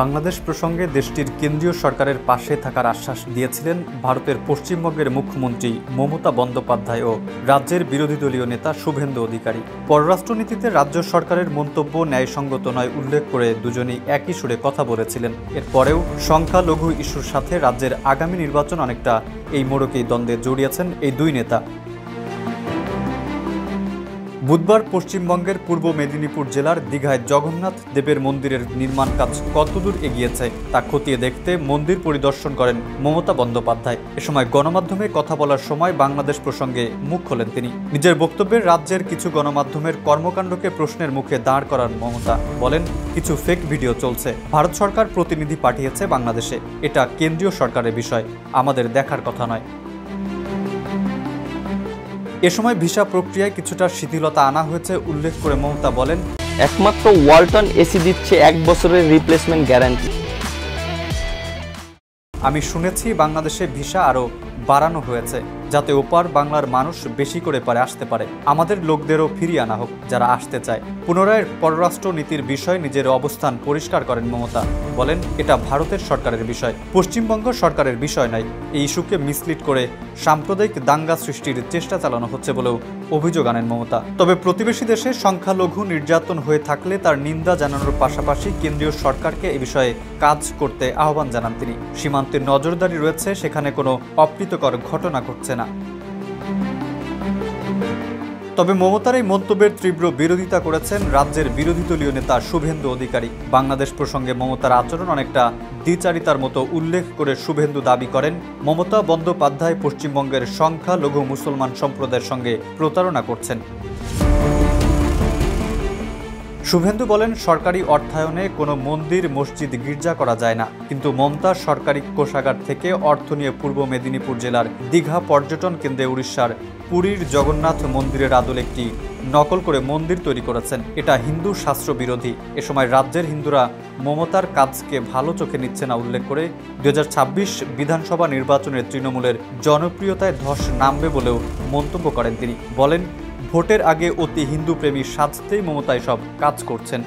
বাংলাদেশ প্রসঙ্গে দেশটির কেন্দ্রীয় সরকারের পাশে থাকার আশ্বাস দিয়েছিলেন ভারতের পশ্চিমবঙ্গের মুখ্যমন্ত্রী মমতা বন্দ্যোপাধ্যায় ও রাজ্যের বিরোধী দলীয় নেতা শুভেন্দু অধিকারী। পররাষ্ট্রনীতিতে রাজ্য সরকারের মন্তব্য ন্যায়সঙ্গত নয় উল্লেখ করে দুজনেই একই সুরে কথা বলেছিলেন। এরপরেও সংখ্যালঘু ইস্যুর সাথে রাজ্যের আগামী নির্বাচন অনেকটা এই মোড়কেই দ্বন্দ্বে জড়িয়েছেন এই দুই নেতা। বুধবার পশ্চিমবঙ্গের পূর্ব মেদিনীপুর জেলার দীঘায় জগন্নাথ দেবের মন্দিরের নির্মাণ কাজ কতদূর এগিয়েছে তা খতিয়ে দেখতে মন্দির পরিদর্শন করেন মমতা বন্দ্যোপাধ্যায়। এ সময় গণমাধ্যমে কথা বলার সময় বাংলাদেশ প্রসঙ্গে মুখ খোলেন তিনি। নিজের বক্তব্যে রাজ্যের কিছু গণমাধ্যমের কর্মকাণ্ডকে প্রশ্নের মুখে দাঁড় করান মমতা। বলেন, কিছু ফেক ভিডিও চলছে, ভারত সরকার প্রতিনিধি পাঠিয়েছে বাংলাদেশে, এটা কেন্দ্রীয় সরকারের বিষয়, আমাদের দেখার কথা নয়। এ সময় ভিসা প্রক্রিয়ায় কিছুটা শিথিলতা আনা হয়েছে উল্লেখ করে মমতা বলেন, একমাত্র ওয়ালটন এসি দিচ্ছে 1 বছরের রিপ্লেসমেন্ট গ্যারান্টি। আমি শুনেছি বাংলাদেশে ভিসা আরও বাড়ানো হয়েছে যাতে ওপার বাংলার মানুষ বেশি করে আসতে পারে, আমাদের লোকদেরও ফিরিয়ে আনা হোক যারা আসতে চায়। পুনরায় পররাষ্ট্র নীতির বিষয়ে নিজের অবস্থান পরিষ্কার করেন মমতা। বলেন, এটা ভারতের সরকারের বিষয়, পশ্চিমবঙ্গ সরকারের বিষয় নয়। এই ইস্যুকে মিসলিড করে সাম্প্রদায়িক দাঙ্গা সৃষ্টির চেষ্টা চালানো হচ্ছে বলেও অভিযোগ আনেন মমতা। তবে প্রতিবেশী দেশে সংখ্যালঘু নির্যাতন হয়ে থাকলে তার নিন্দা জানানোর পাশাপাশি কেন্দ্রীয় সরকারকে এ বিষয়ে কাজ করতে আহ্বান জানান তিনি। সীমান্তে নজরদারি রয়েছে, সেখানে কোনো অপ্রীতিকর ঘটনা ঘটছে না। তবে মমতার এই মন্তব্যের তীব্র বিরোধিতা করেছেন রাজ্যের বিরোধী দলীয় নেতা শুভেন্দু অধিকারী। বাংলাদেশ প্রসঙ্গে মমতার আচরণ অনেকটা দ্বিচারিতার মতো উল্লেখ করে শুভেন্দু দাবি করেন, মমতা বন্দ্যোপাধ্যায় পশ্চিমবঙ্গের সংখ্যালঘু মুসলমান সম্প্রদায়ের সঙ্গে প্রতারণা করছেন। শুভেন্দু বলেন, সরকারি অর্থায়নে কোনো মন্দির মসজিদ গির্জা করা যায় না, কিন্তু মমতা সরকারি কোষাগার থেকে অর্থ নিয়ে পূর্ব মেদিনীপুর জেলার দীঘা পর্যটন কেন্দ্রে উড়িষ্যার পুরীর জগন্নাথ মন্দিরের আদলে একটি নকল করে মন্দির তৈরি করেছেন। এটা হিন্দু শাস্ত্র বিরোধী। এ সময় রাজ্যের হিন্দুরা মমতার কাজকে ভালো চোখে নিচ্ছে না উল্লেখ করে 2026 বিধানসভা নির্বাচনের তৃণমূলের জনপ্রিয়তায় ধস নামবে বলেও মন্তব্য করেন তিনি। বলেন, ভোটের আগে অতি হিন্দু প্রেমী সাজতেই মমতা এসব কাজ করছেন।